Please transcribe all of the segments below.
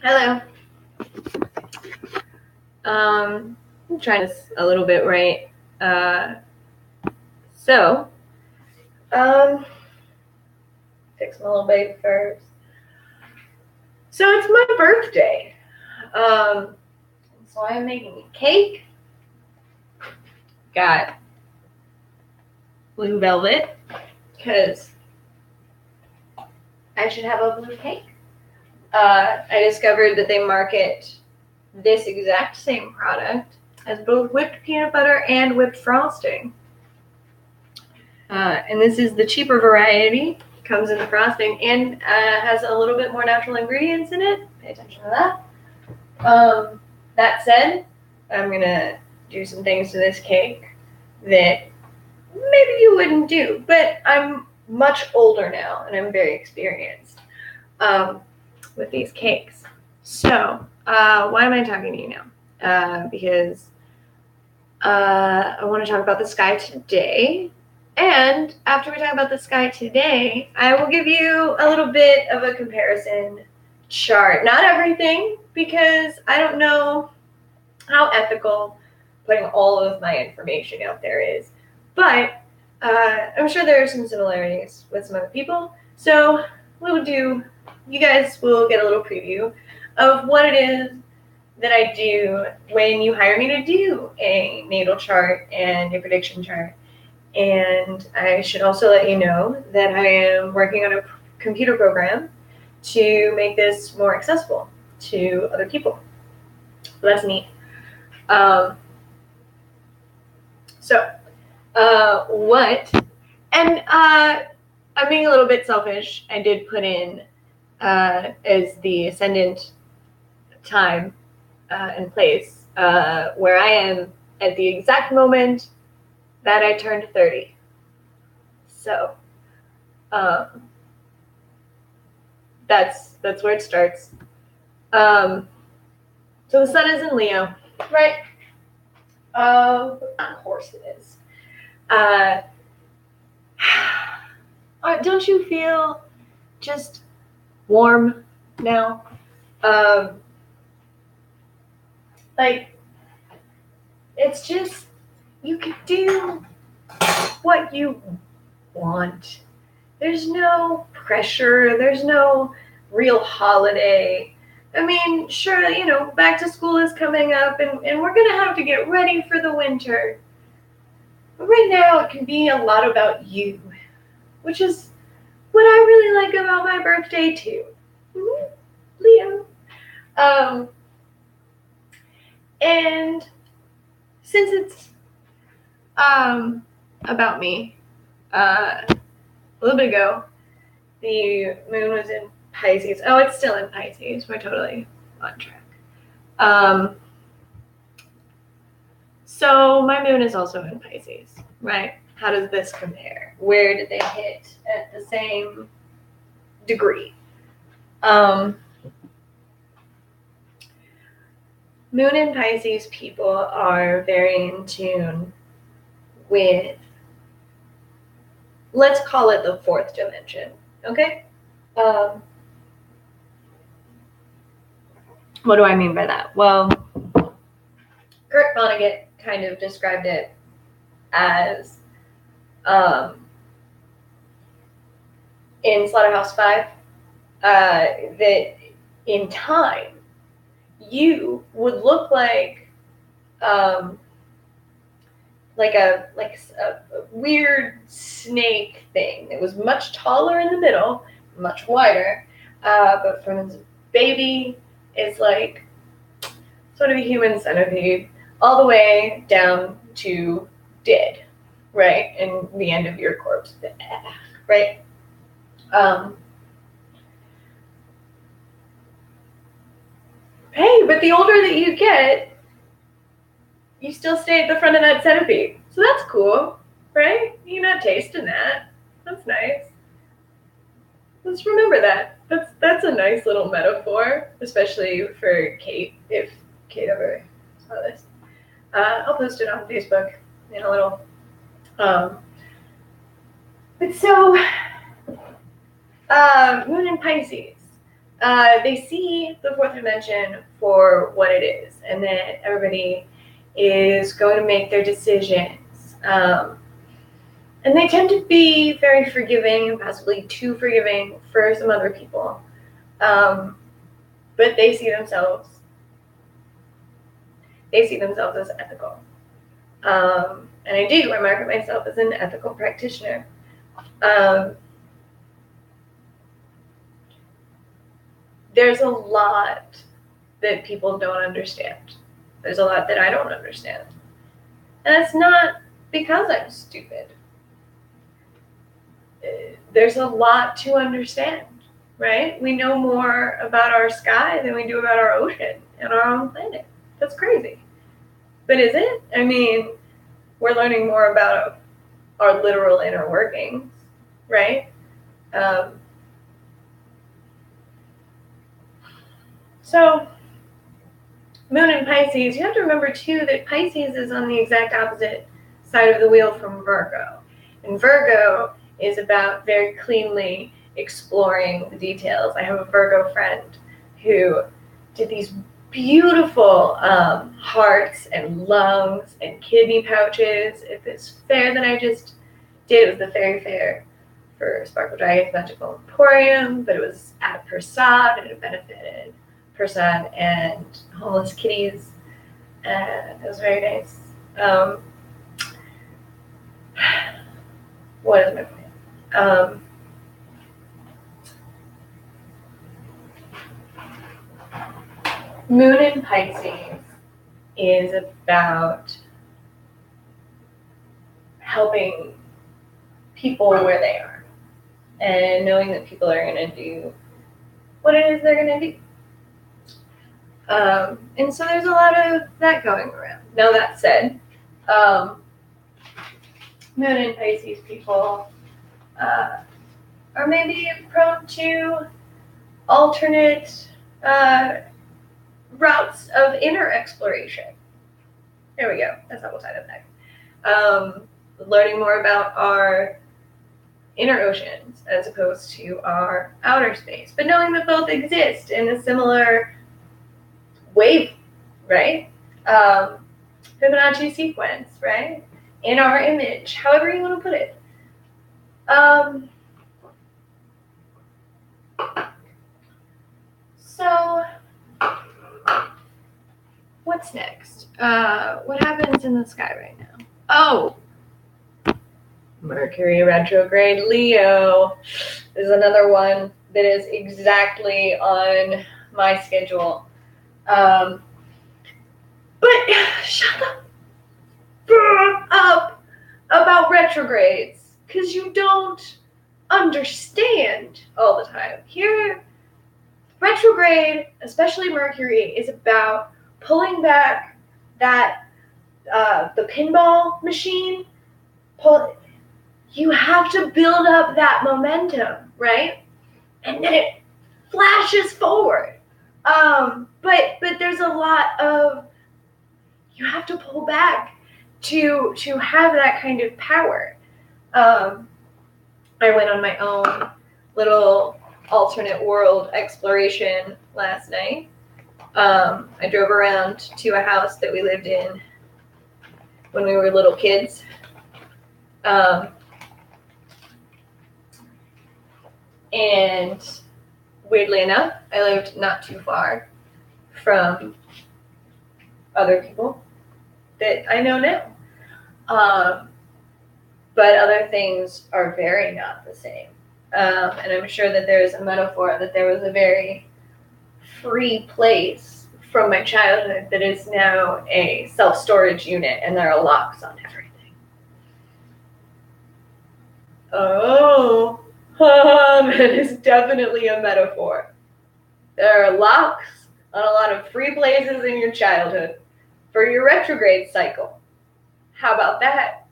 Hello. I'm trying this a little bit right. So, fix my little baby first. So it's my birthday. So I'm making a cake. Got blue velvet because I should have a blue cake. I discovered that they market this exact same product as both whipped peanut butter and whipped frosting. And this is the cheaper variety. Comes in the frosting and has a little bit more natural ingredients in it. Pay attention to that. That said, I'm gonna do some things to this cake that maybe you wouldn't do, but I'm much older now and I'm very experienced with these cakes. So, why am I talking to you now? Because I want to talk about the sky today. And after we talk about the sky today, I will give you a little bit of a comparison chart. Not everything, because I don't know how ethical putting all of my information out there is. But I'm sure there are some similarities with some other people. So you guys will get a little preview of what it is that I do when you hire me to do a natal chart and a prediction chart. And I should also let you know that I am working on a computer program to make this more accessible to other people. So that's neat. I'm being a little bit selfish. I did put in as the ascendant time and place where I am at the exact moment that I turned 30. So that's where it starts. So the sun is in Leo, right? Of course it is. Don't you feel just warm now? Like, it's just, you can do what you want. There's no pressure. There's no real holiday. I mean, sure, back to school is coming up and we're going to have to get ready for the winter. But right now, it can be a lot about you, which is what I really like about my birthday, too. Leo. And since it's about me, a little bit ago, the moon was in Pisces. Oh, it's still in Pisces. We're totally on track. So my moon is also in Pisces, right? How does this compare? Where did they hit at the same degree? Moon in Pisces people are very in tune with, let's call it the fourth dimension, okay? What do I mean by that? Well, Kurt Vonnegut kind of described it as in Slaughterhouse-Five, that in time you would look like a weird snake thing. It was much taller in the middle, much wider, but from its baby is like sort of a human centipede all the way down to dead, right? And the end of your corpse, right? Hey, but the older that you get, you still stay at the front of that centipede. So that's cool, right? You're not tasting that. That's nice. Let's remember that. That's a nice little metaphor, especially for Kate, if Kate ever saw this. I'll post it on Facebook in a little. But so Moon in Pisces. They see the fourth dimension for what it is, and that everybody is going to make their decisions. And they tend to be very forgiving and possibly too forgiving for some other people. But they see themselves as ethical. And I do. I market myself as an ethical practitioner. There's a lot that people don't understand. There's a lot that I don't understand. And it's not because I'm stupid. There's a lot to understand, right? We know more about our sky than we do about our ocean and our own planet. That's crazy. But is it? I mean, we're learning more about our literal inner workings, right? So, Moon in Pisces, you have to remember too that Pisces is on the exact opposite side of the wheel from Virgo. And Virgo is about very cleanly exploring the details. I have a Virgo friend who did these beautiful hearts and lungs and kidney pouches at this fair that I just did. It was the fairy fair for Sparkle Dragon's Magical Emporium, but it was at Persad, and it benefited Persad and homeless kitties, and it was very nice. What is my point? Moon in Pisces is about helping people where they are and knowing that people are going to do what it is they're going to do. And so there's a lot of that going around. Now, that said, Moon in Pisces people are maybe prone to alternate routes of inner exploration. There we go. That's how we'll tie that back. Learning more about our inner oceans as opposed to our outer space, but knowing that both exist in a similar wave, right? Fibonacci sequence, right? In our image, however you want to put it. So, what's next? What happens in the sky right now? Oh, Mercury retrograde Leo is another one that is exactly on my schedule. But shut the up about retrogrades, because you don't understand all the time. Here, retrograde, especially Mercury, is about pulling back that the pinball machine. You have to build up that momentum, right? And then it flashes forward. But there's a lot of, you have to pull back to have that kind of power. I went on my own little alternate world exploration last night. I drove around to a house that we lived in when we were little kids. And weirdly enough, I lived not too far from other people that I know now. But other things are very not the same. And I'm sure that there's a metaphor that there was a very free place from my childhood that is now a self-storage unit, and there are locks on everything. Oh, that is definitely a metaphor. There are locks on a lot of free places in your childhood for your retrograde cycle. How about that?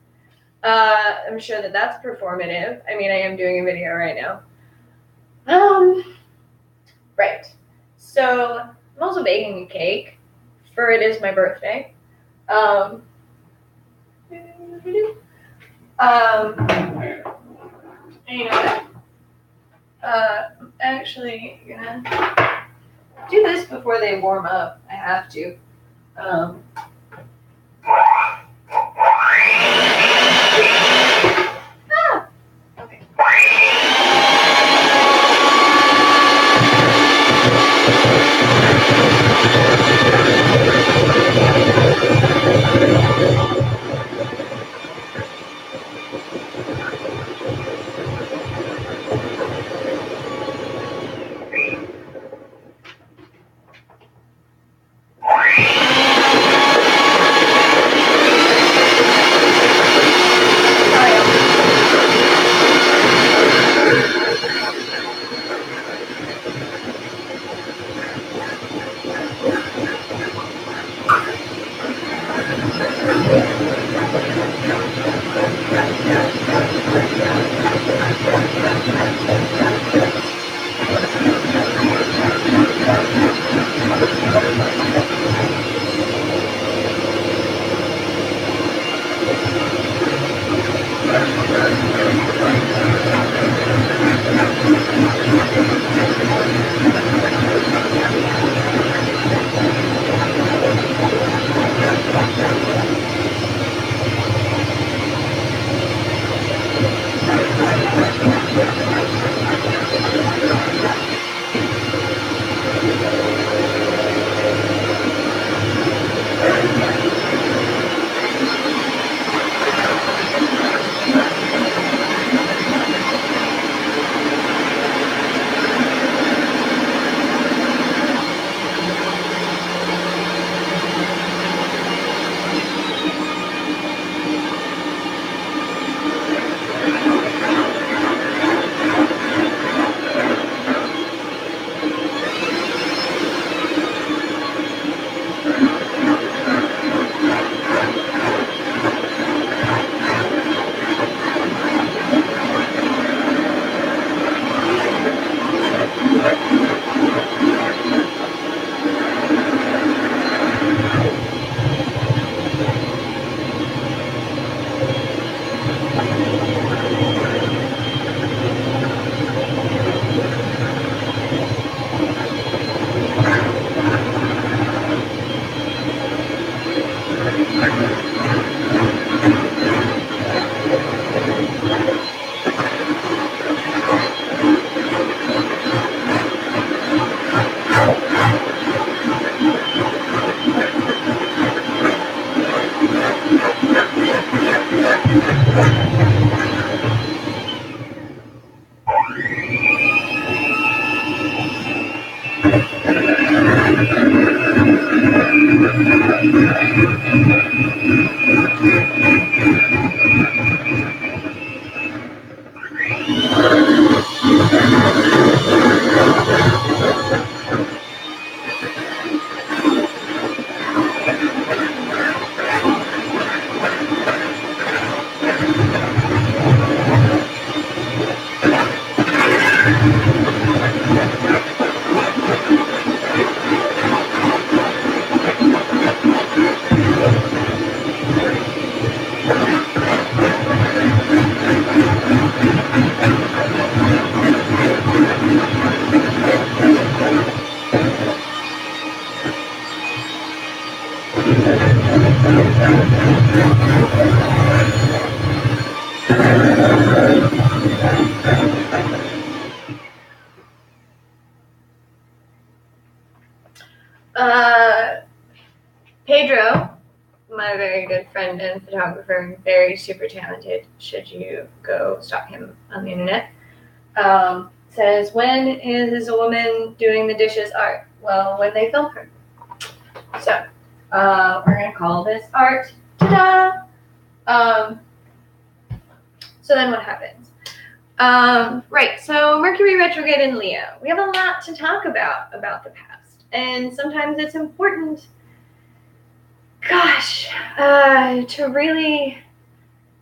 I'm sure that that's performative. I mean, I am doing a video right now. Right. So I'm also baking a cake, for it is my birthday. And you know what? I'm actually gonna do this before they warm up. I have to. Okay. Pedro, my very good friend and photographer, very super talented, should you go stalk him on the internet, says, when is a woman doing the dishes art? Well, when they film her. So, we're going to call this art. Ta-da! So then what happens? Right, so Mercury retrograde in Leo. We have a lot to talk about the past. And sometimes it's important, to really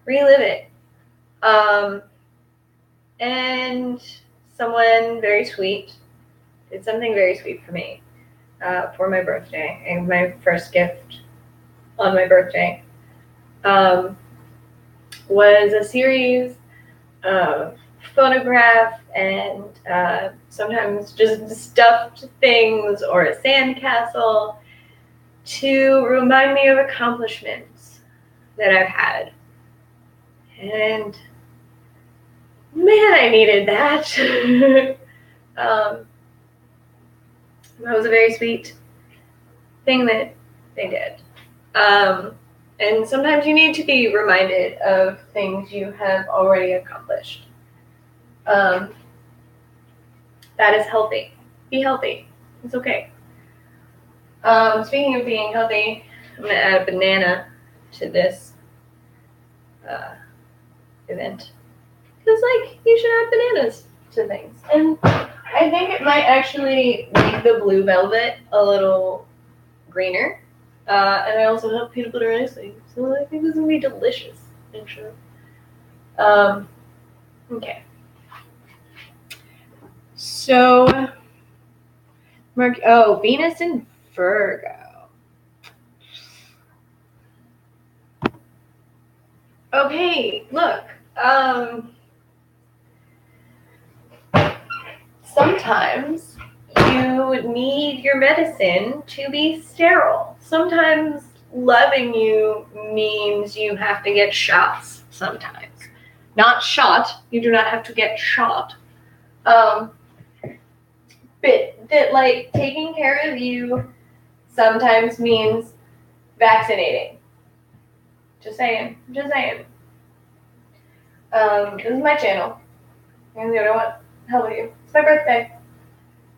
relive it. And someone very sweet did something very sweet for me for my birthday, and my first gift on my birthday was a series of photograph and sometimes just stuffed things or a sandcastle to remind me of accomplishments that I've had. And man, I needed that. That was a very sweet thing that they did. And sometimes you need to be reminded of things you have already accomplished. That is healthy. Be healthy. It's okay. Speaking of being healthy, I'm going to add a banana to this event. Because, like, you should add bananas to things. And I think it might actually make the blue velvet a little greener. And I also have peanut butter icing. So I think this is going to be delicious, actually. Okay. So, Venus and Virgo. Okay, look. Sometimes you need your medicine to be sterile. Sometimes loving you means you have to get shots sometimes. Not shot. You do not have to get shot. But that, like, taking care of you sometimes means vaccinating. Just saying. This is my channel. And the other one, help you. It's my birthday.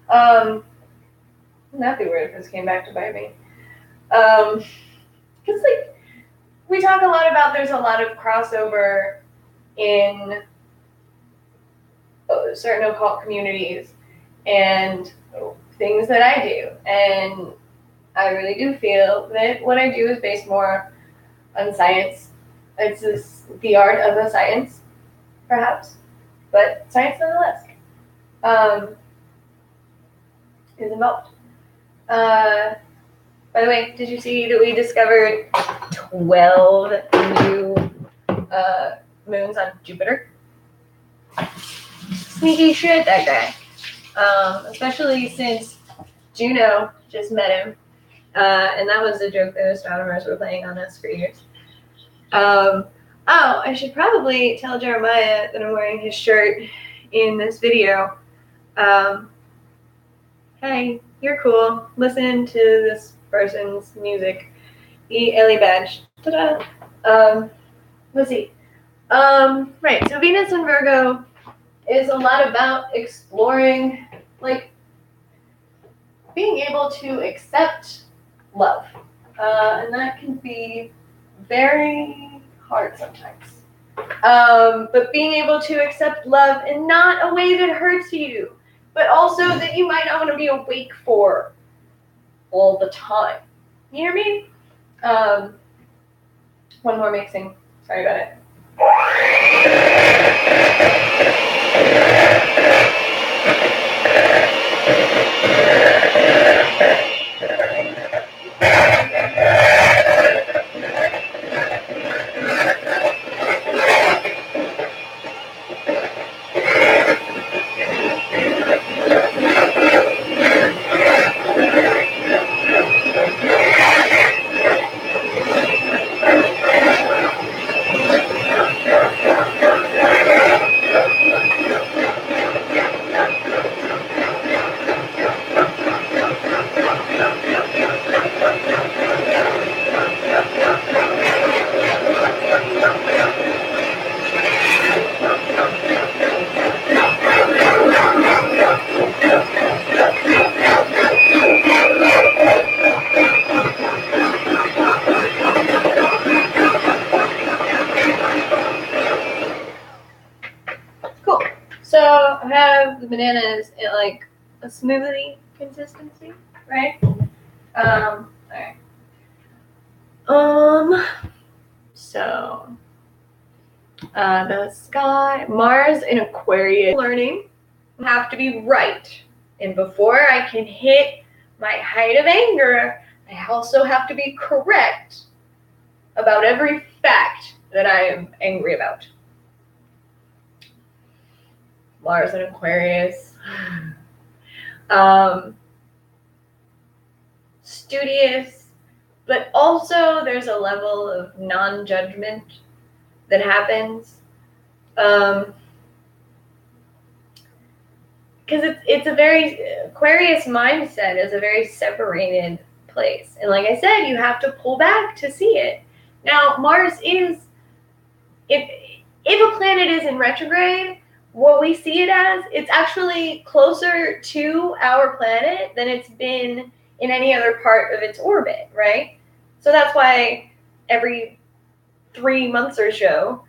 That'd be weird if this came back to bite me. Because, like, we talk a lot about there's a lot of crossover in certain occult communities and things that I do. And I really do feel that what I do is based more on science. It's the art of a science, perhaps, but science nonetheless is involved. By the way, did you see that we discovered 12 new moons on Jupiter? Sneaky shit, that guy. Especially since Juno just met him. And that was a joke that astronomers were playing on us for years. I should probably tell Jeremiah that I'm wearing his shirt in this video. Hey, you're cool. Listen to this person's music. The Ellie badge. Ta-da! Let's see. Right, so Venus in Virgo is a lot about exploring, like, being able to accept love. And that can be very hard sometimes. But being able to accept love in not a way that hurts you, but also that you might not want to be awake for all the time. You hear me? One more mixing. Sorry about it. So I have the bananas in like a smoothie consistency, right? Alright. So the sky, Mars in Aquarius, learning have to be right. And before I can hit my height of anger, I also have to be correct about every fact that I am angry about. Mars in Aquarius. Studious, but also there's a level of non-judgment that happens. Because it's a very Aquarius mindset is a very separated place, and like I said, you have to pull back to see it. Now, Mars is if a planet is in retrograde, what we see it as, it's actually closer to our planet than it's been in any other part of its orbit, right? So that's why every 3 months or so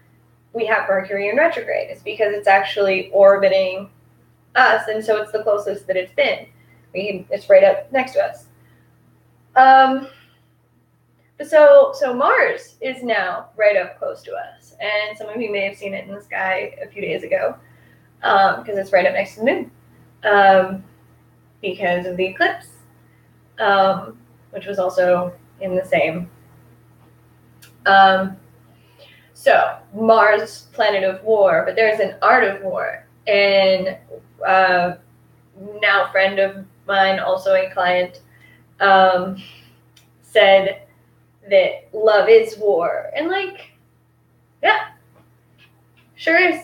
we have Mercury in retrograde. It's because it's actually orbiting us, and so it's the closest that it's been. It's right up next to us. So Mars is now right up close to us, and some of you may have seen it in the sky a few days ago, because it's right up next to the moon, because of the eclipse, which was also in the same. So Mars, planet of war, but there's an art of war, and now friend of mine, also a client, said that love is war, and like, yeah, sure is.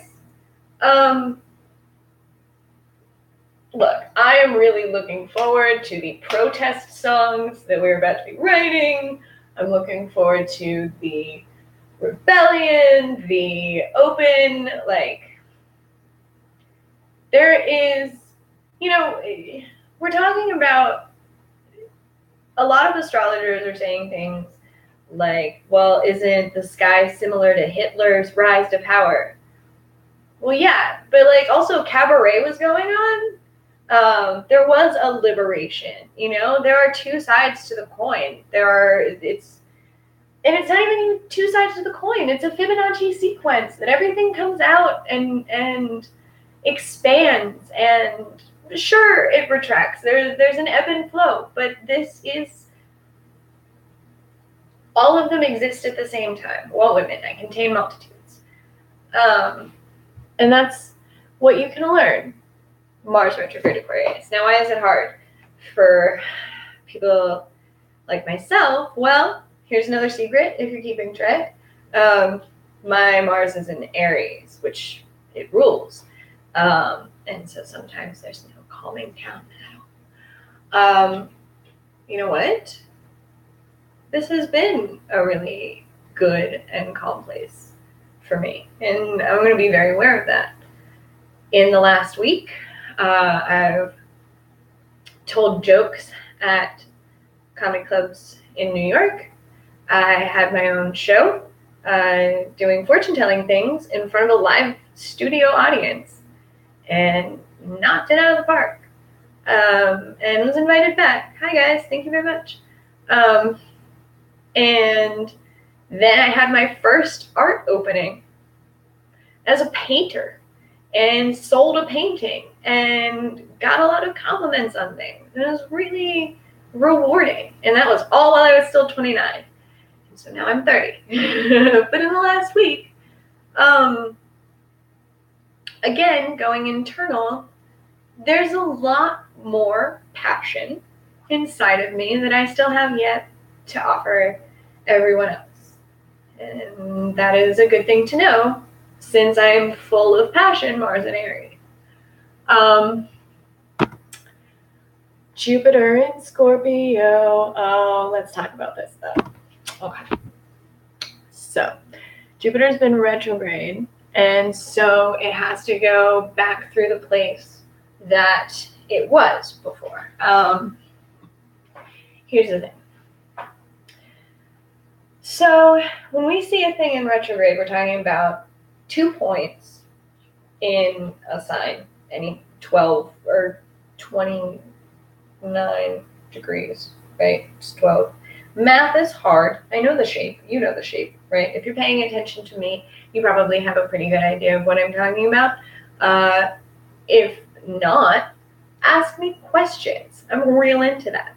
Look, I am really looking forward to the protest songs that we're about to be writing. I'm looking forward to the rebellion, the open, like, there is, we're talking about, a lot of astrologers are saying things like, well, isn't the sky similar to Hitler's rise to power? Well, yeah, but like also cabaret was going on. There was a liberation, there are two sides to the coin. And it's not even two sides to the coin. It's a Fibonacci sequence that everything comes out and expands, and sure, it retracts. There's an ebb and flow, but all of them exist at the same time. Well, women, I contain multitudes. And that's what you can learn. Mars retrograde Aquarius. Now, why is it hard for people like myself? Well, here's another secret if you're keeping track. My Mars is in Aries, which it rules. And so sometimes there's no calming down at all. You know what? This has been a really good and calm place for me, and I'm going to be very aware of that. In the last week, I've told jokes at comedy clubs in New York. I had my own show doing fortune-telling things in front of a live studio audience, and knocked it out of the park, and was invited back. Hi guys, thank you very much. And then I had my first art opening as a painter, and sold a painting and got a lot of compliments on things. It was really rewarding, and that was all while I was still 29. And so now I'm 30. But in the last week, again, going internal, there's a lot more passion inside of me that I still have yet to offer everyone else. And that is a good thing to know, since I'm full of passion, Mars in Aries. Jupiter in Scorpio. Oh, let's talk about this though. Okay. So, Jupiter's been retrograde, and so it has to go back through the place that it was before. Here's the thing. So when we see a thing in retrograde, we're talking about 2 points in a sign, any 12 or 29 degrees, right? It's 12. Math is hard. I know the shape. You know the shape, right? If you're paying attention to me, you probably have a pretty good idea of what I'm talking about. If not, ask me questions. I'm real into that.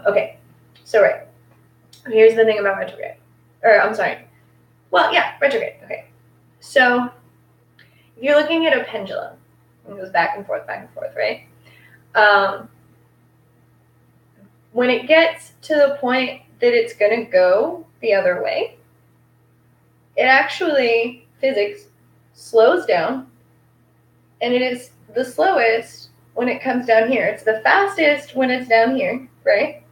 Okay, so right. Here's the thing about retrograde. Retrograde. Okay. So if you're looking at a pendulum, It goes back and forth, right? When it gets to the point that it's going to go the other way, it actually, physics, slows down, and it is the slowest when it comes down here. It's the fastest when it's down here, right?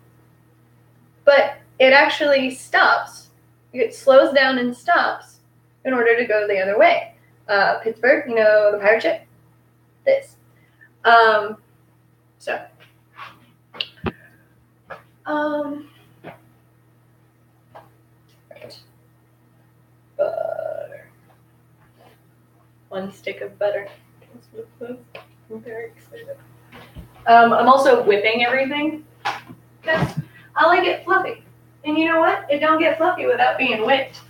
But it actually stops. It slows down and stops in order to go the other way. Pittsburgh, you know, the pirate ship? This. So. Right. Butter. 1 stick of butter. Very expensive. I'm also whipping everything because I like it fluffy. And you know what? It don't get fluffy without being whipped.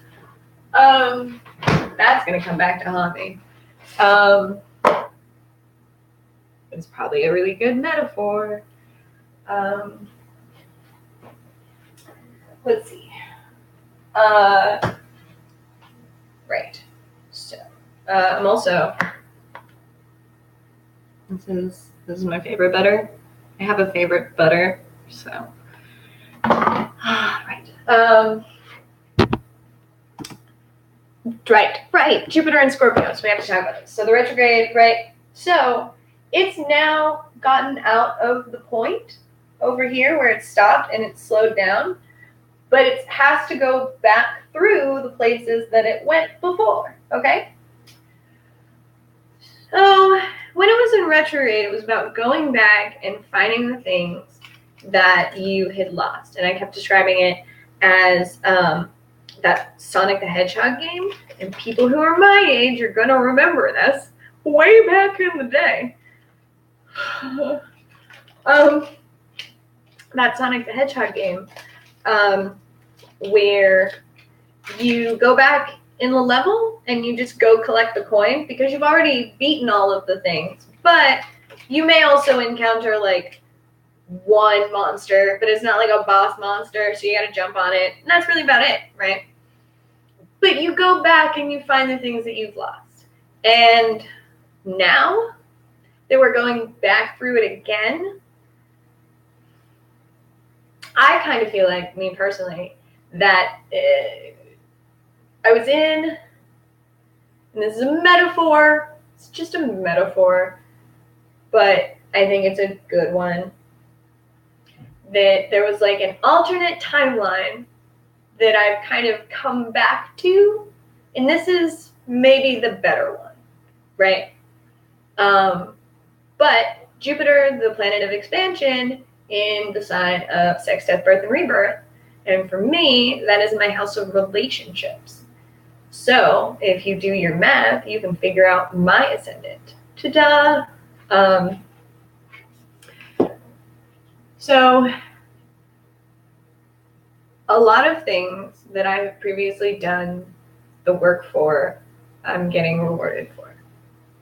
That's gonna come back to haunt me. It's probably a really good metaphor. Let's see. Right. So, I'm also. This is my favorite butter. I have a favorite butter, so. Right. Right. Jupiter and Scorpio. So we have to talk about this. So the retrograde, right? So it's now gotten out of the point over here where it stopped and it's slowed down, but it has to go back through the places that it went before. Okay. So when it was in retrograde, it was about going back and finding the things that you had lost. And I kept describing it as that Sonic the Hedgehog game. And people who are my age are going to remember this way back in the day. That Sonic the Hedgehog game where you go back in the level and you just go collect the coin because you've already beaten all of the things. But you may also encounter like one monster, but it's not like a boss monster, so you gotta jump on it. And that's really about it, right? But you go back and you find the things that you've lost. And now that we're going back through it again, I kind of feel like, me personally, that I was in, and this is a metaphor, it's just a metaphor, but I think it's a good one, that there was like an alternate timeline that I've kind of come back to, and this is maybe the better one, right? But Jupiter, the planet of expansion, in the sign of sex, death, birth, and rebirth, and for me, that is my house of relationships. So if you do your math, you can figure out my ascendant. Ta-da! So a lot of things that I've previously done the work for, I'm getting rewarded for.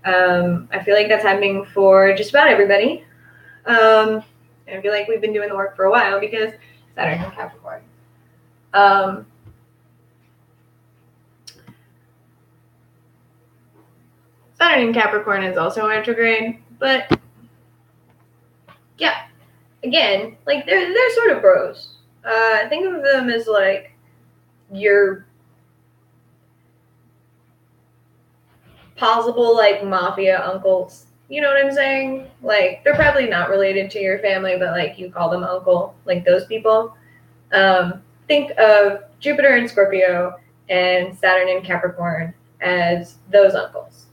I feel like that's happening for just about everybody. I feel like we've been doing the work for a while because Saturn in Capricorn. Saturn in Capricorn is also retrograde, but yeah, again, like they're sort of bros. Think of them as like your possible like mafia uncles. You know what I'm saying? Like they're probably not related to your family, but like you call them uncle, like those people. Think of Jupiter in Scorpio and Saturn in Capricorn as those uncles.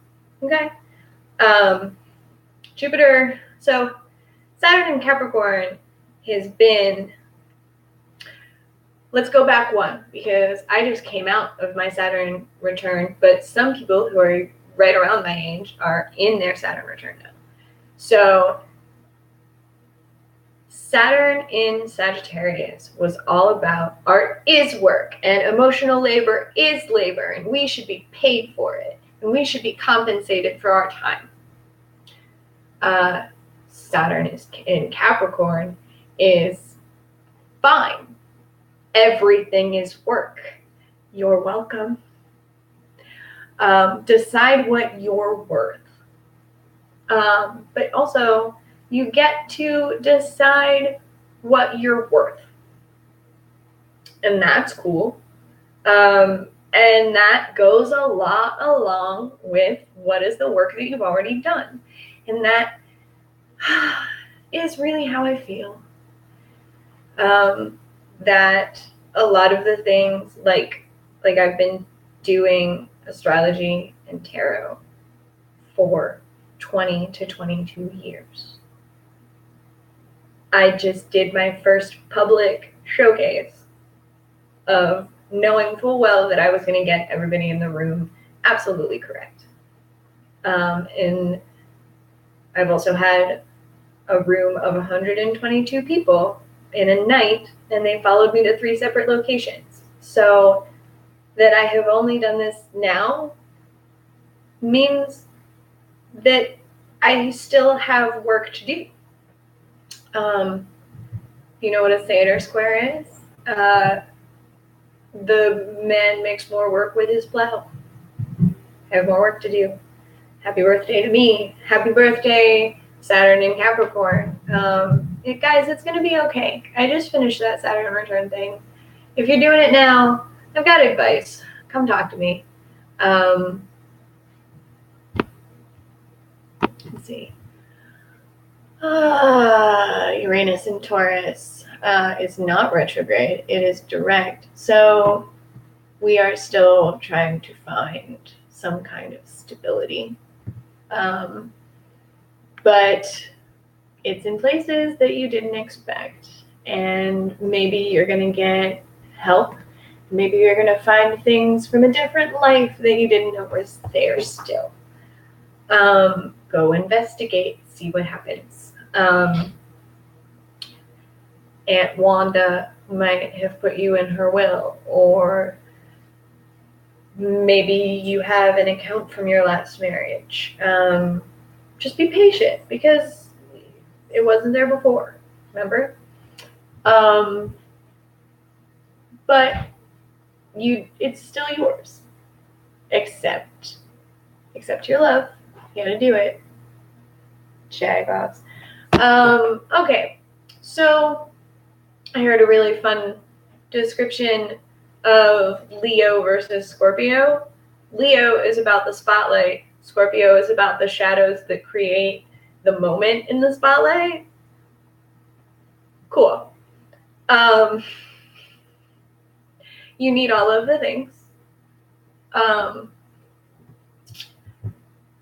Okay? Jupiter, so Saturn in Capricorn has been, let's go back one, because I just came out of my Saturn return, but some people who are right around my age are in their Saturn return now. So Saturn in Sagittarius was all about art is work and emotional labor is labor, and we should be paid for it, and we should be compensated for our time. Saturn is in Capricorn is fine. Everything is work. You're welcome. Decide what you're worth. But also, you get to decide what you're worth. And that's cool. And that goes a lot along with what is the work that you've already done. And that is really how I feel. That a lot of the things, like I've been doing astrology and tarot for 20 to 22 years. I just did my first public showcase of knowing full well that I was going to get everybody in the room absolutely correct. And I've also had a room of 122 people in a night, and they followed me to 3 separate locations. So that I have only done this now means that I still have work to do. You know what a Sator square is? The man makes more work with his plow. I have more work to do. Happy birthday to me. Happy birthday, Saturn in Capricorn. Guys, it's going to be okay. I just finished that Saturn return thing. If you're doing it now, I've got advice. Come talk to me. Let's see. Uranus in Taurus is not retrograde. It is direct. So we are still trying to find some kind of stability. But it's in places that you didn't expect. And maybe you're going to get help. Maybe you're going to find things from a different life that you didn't know was there still. Go investigate, see what happens. Aunt Wanda might have put you in her will, or maybe you have an account from your last marriage. Just be patient, because it wasn't there before, remember? But it's still yours, except your love. You gotta do it. Jagoffs. Okay, so I heard a really fun description of Leo versus Scorpio. Leo is about the spotlight. Scorpio is about the shadows that create the moment in the spotlight. Cool. You need all of the things.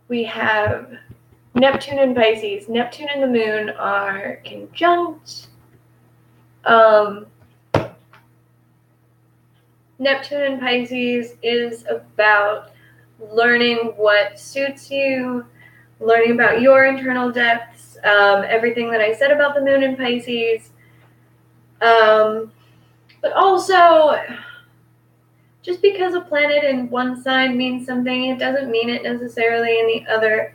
We have Neptune and Pisces. Neptune and the moon are conjunct. Neptune and Pisces is about learning what suits you, learning about your internal depths, everything that I said about the moon in Pisces. But also, just because a planet in one sign means something, it doesn't mean it necessarily in the other.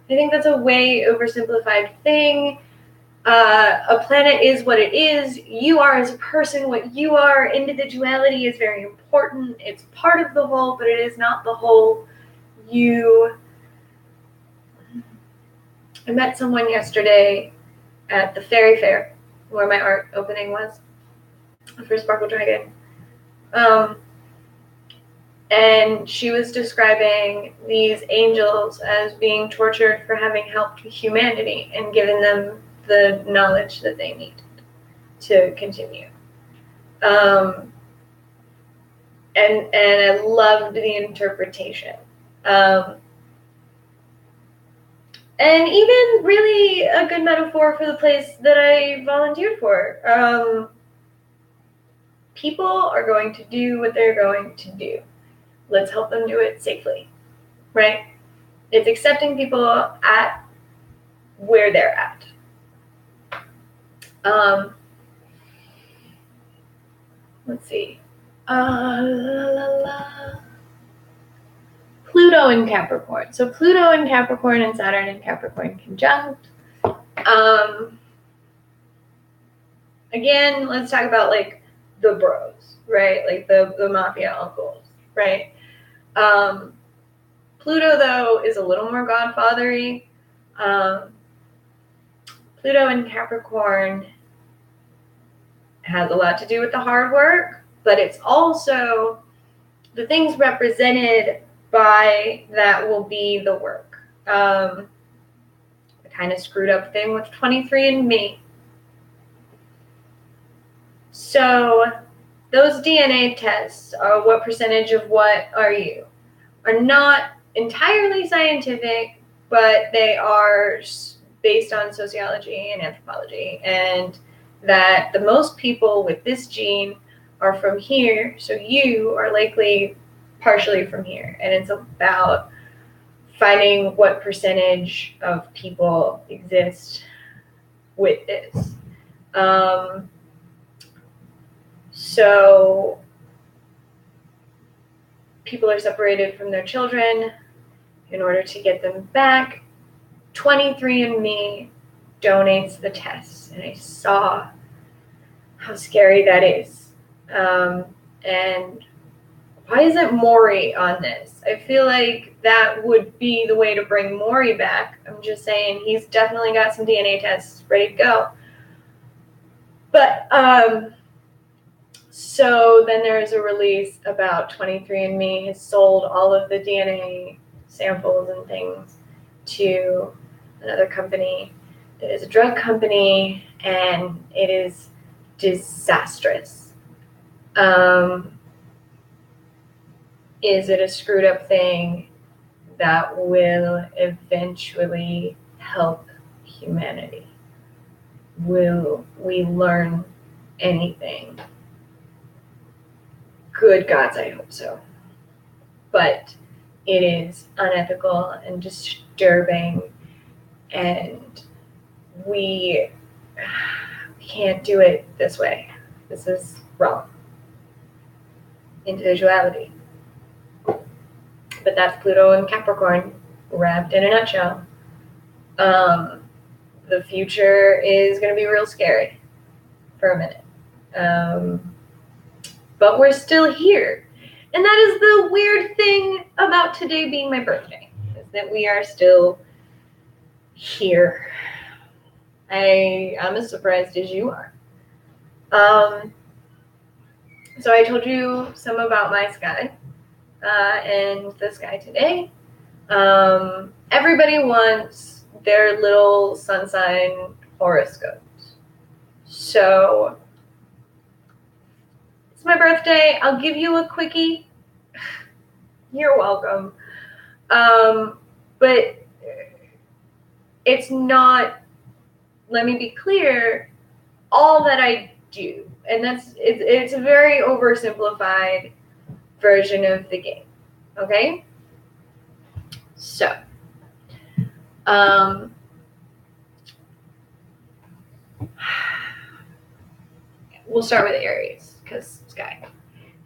I think that's a way oversimplified thing. A planet is what it is. You are as a person what you are. Individuality is very important. It's part of the whole, but it is not the whole. I met someone yesterday at the Fairy Fair, where my art opening was for Sparkle Dragon. And she was describing these angels as being tortured for having helped humanity and given them the knowledge that they needed to continue. And I loved the interpretation. And even really a good metaphor for the place that I volunteered for. People are going to do what they're going to do. Let's help them do it safely, right? It's accepting people at where they're at. Let's see. Pluto in Capricorn. So Pluto in Capricorn and Saturn in Capricorn conjunct. Again, let's talk about like the bros, right? Like the mafia uncles, right? Pluto, though, is a little more godfathery. Pluto in Capricorn has a lot to do with the hard work, but it's also the things represented by that will be the work. The kind of screwed up thing with 23andMe. So those DNA tests are what percentage of what are you are not entirely scientific, but they are based on sociology and anthropology, and that the most people with this gene are from here, so you are likely partially from here, and it's about finding what percentage of people exist with this. So people are separated from their children in order to get them back. 23andMe donates the tests, and I saw how scary that is. And why isn't Maury on this? I feel like that would be the way to bring Maury back. I'm just saying he's definitely got some DNA tests ready to go. But so then there's a release about 23andMe has sold all of the DNA samples and things to another company that is a drug company, and it is disastrous. Is it a screwed up thing that will eventually help humanity? Will we learn anything? Good gods, I hope so. But it is unethical and disturbing, and we can't do it this way. This is wrong. Individuality. But that's Pluto and Capricorn wrapped in a nutshell. The future is going to be real scary for a minute. But we're still here. And that is the weird thing about today being my birthday, is that we are still here. I'm as surprised as you are. So I told you some about my sky and the sky today. Everybody wants their little sun sign horoscopes. So it's my birthday. I'll give you a quickie. You're welcome. But it's not, let me be clear, all that I do. And it's a very oversimplified version of the game. Okay? So, we'll start with Aries, because sky.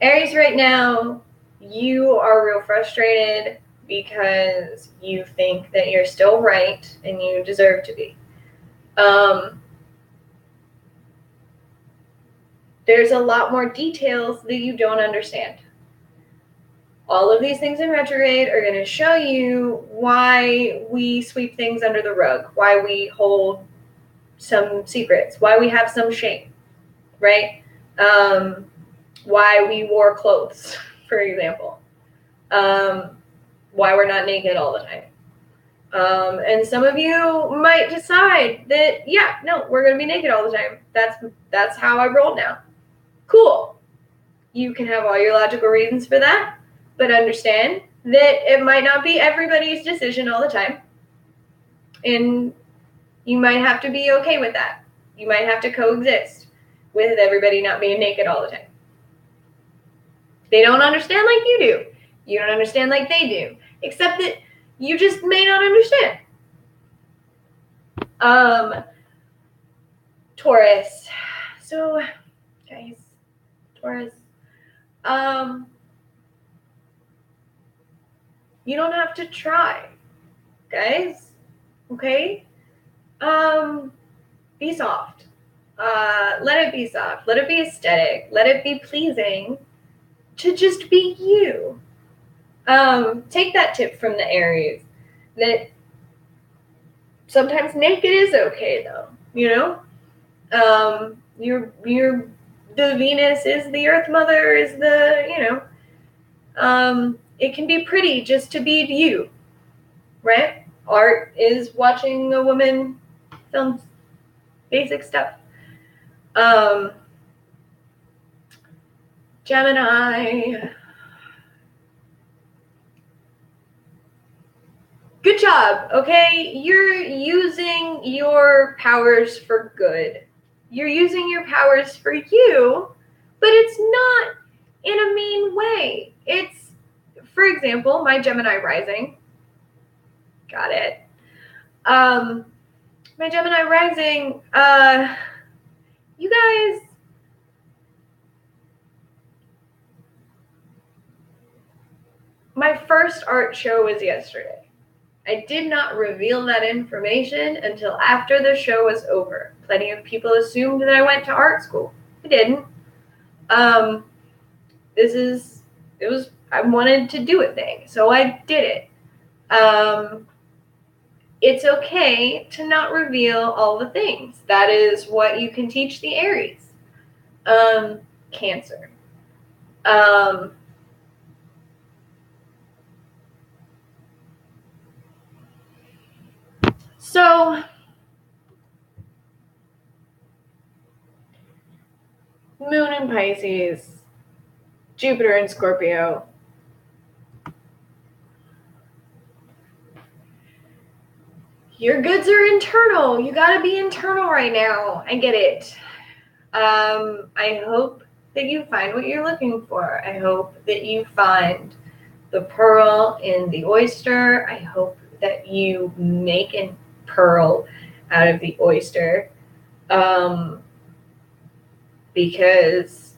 Aries, right now, you are real frustrated because you think that you're still right and you deserve to be. There's a lot more details that you don't understand. All of these things in retrograde are going to show you why we sweep things under the rug, why we hold some secrets, why we have some shame, right? Why we wore clothes, for example. Why we're not naked all the time. And some of you might decide that, yeah, no, we're going to be naked all the time. That's how I roll now. Cool. You can have all your logical reasons for that, but understand that it might not be everybody's decision all the time. And you might have to be okay with that. You might have to coexist with everybody not being naked all the time. They don't understand like you do. You don't understand like they do. Except that you just may not understand. Taurus. So, guys, Taurus. You don't have to try, guys. Okay? Be soft. Let it be soft. Let it be aesthetic. Let it be pleasing to just be you. Take that tip from the Aries that sometimes naked is okay though, you know? The Venus is the Earth Mother, is the, it can be pretty just to be you, right? Art is watching a woman film basic stuff. Gemini. Good job, okay? You're using your powers for good. You're using your powers for you, but it's not in a mean way. It's, for example, my Gemini rising. Got it. My Gemini rising, you guys, my first art show was yesterday. I did not reveal that information until after the show was over. Plenty of people assumed that I went to art school. I didn't. I wanted to do a thing, so I did it. It's okay to not reveal all the things. That is what you can teach the Aries. Cancer. So, Moon in Pisces, Jupiter in Scorpio. Your goods are internal. You gotta be internal right now. I get it. I hope that you find what you're looking for. I hope that you find the pearl in the oyster. I hope that you make a pearl out of the oyster. Because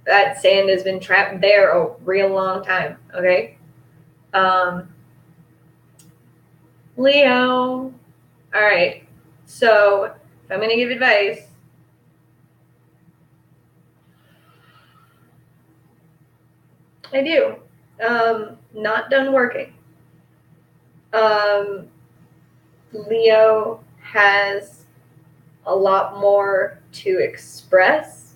that sand has been trapped there a real long time, okay? Leo. All right. So if I'm going to give advice, I do. Not done working. Leo has a lot more to express.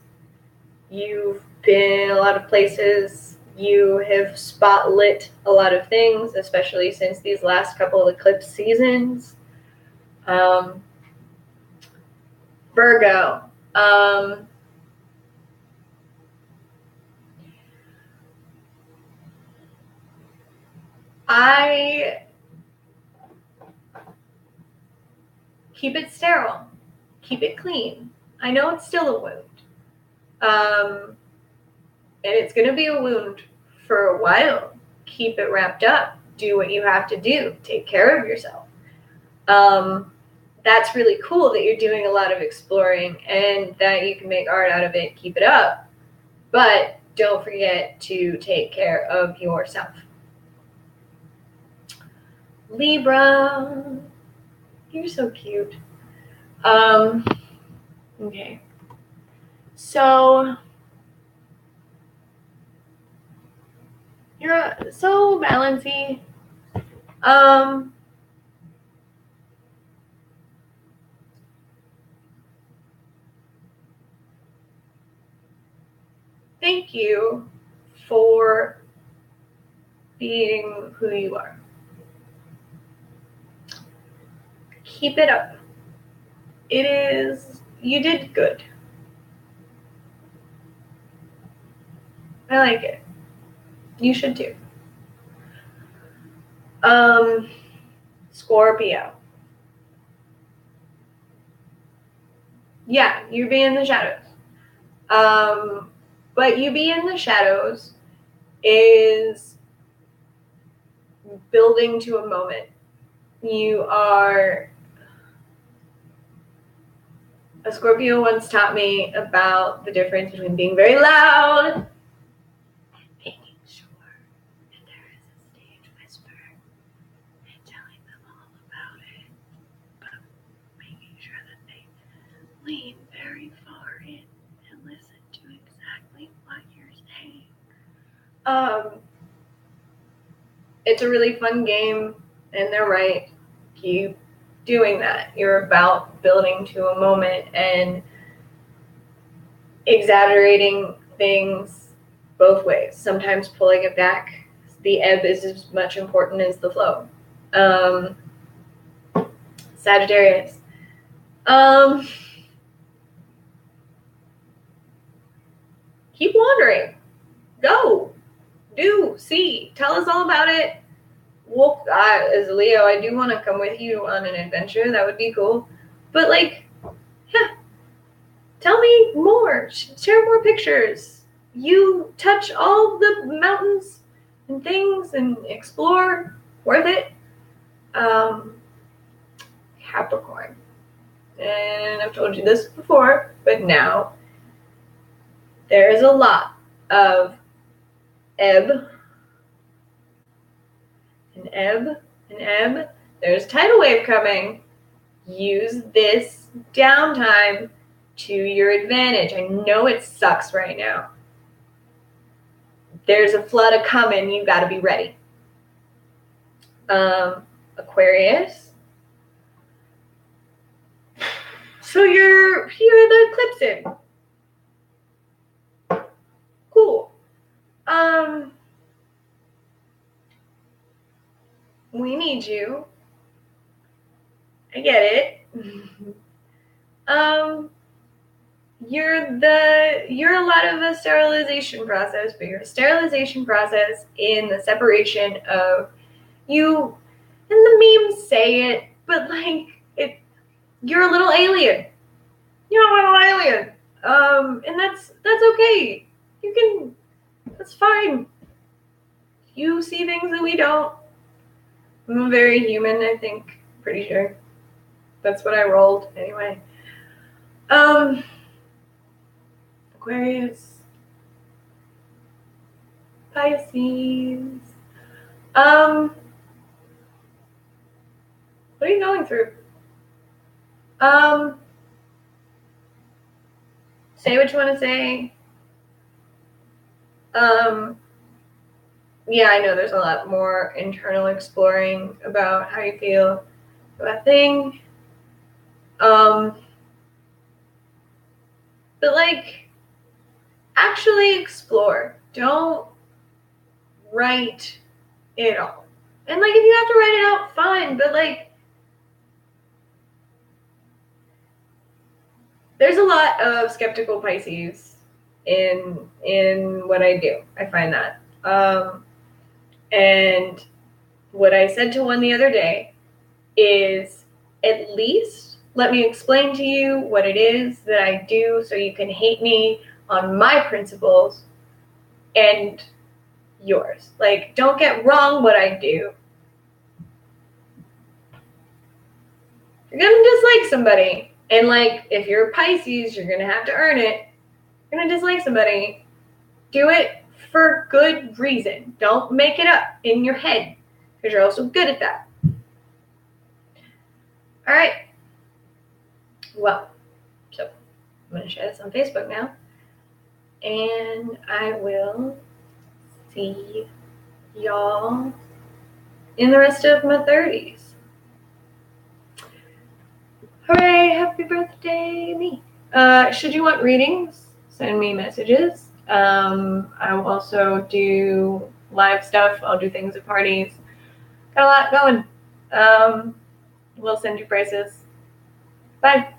You've been in a lot of places. You have spotlit a lot of things, especially since these last couple of eclipse seasons. Virgo. I keep it sterile. Keep it clean. I know it's still a wound. And it's going to be a wound for a while. Keep it wrapped up. Do what you have to do. Take care of yourself. That's really cool that you're doing a lot of exploring and that you can make art out of it. Keep it up. But don't forget to take care of yourself. Libra. You're so cute. Okay. So you're so balancy. Thank you for being who you are. Keep it up. You did good. I like it. You should too. Scorpio. Yeah, you be in the shadows. But you be in the shadows is building to a moment. A Scorpio once taught me about the difference between being very loud and making sure that there is a stage whisper and telling them all about it, but making sure that they lean very far in and listen to exactly what you're saying. It's a really fun game, and they're right. You doing that. You're about building to a moment and exaggerating things both ways. Sometimes pulling it back. The ebb is as much important as the flow. Sagittarius. Keep wandering. Go. Do. See. Tell us all about it. Well, as a Leo, I do want to come with you on an adventure. That would be cool. But, like, yeah. Tell me more. Share more pictures. You touch all the mountains and things and explore. Worth it. Capricorn. And I've told you this before, but now there is a lot of ebb. An ebb. There's a tidal wave coming. Use this downtime to your advantage. I know it sucks right now. There's a flood a coming. You got to be ready. Aquarius. So you're the eclipse in. Cool. We need you. I get it. You're a lot of a sterilization process, but you're a sterilization process in the separation of you, and the memes say it, but like you're a little alien. You're a little alien. And that's okay. That's fine. You see things that we don't. I'm very human, I think. Pretty sure. That's what I rolled anyway. Aquarius. Pisces. What are you going through? Say what you want to say. Yeah, I know there's a lot more internal exploring about how you feel about a thing. But like, actually explore. Don't write it all. And like, if you have to write it out, fine. But like, there's a lot of skeptical Pisces in what I do. I find that. And what I said to one the other day is, at least let me explain to you what it is that I do so you can hate me on my principles and yours. Like, don't get wrong what I do. You're going to dislike somebody. And like, if you're a Pisces, you're going to have to earn it. You're going to dislike somebody. Do it for good reason. Don't make it up in your head, because you're also good at that. All right. Well, so I'm going to share this on Facebook now. And I will see y'all in the rest of my 30s. Hooray, happy birthday, me. Should you want readings, send me messages. I will also do live stuff. I'll do things at parties. Got a lot going. We'll send you prices. Bye.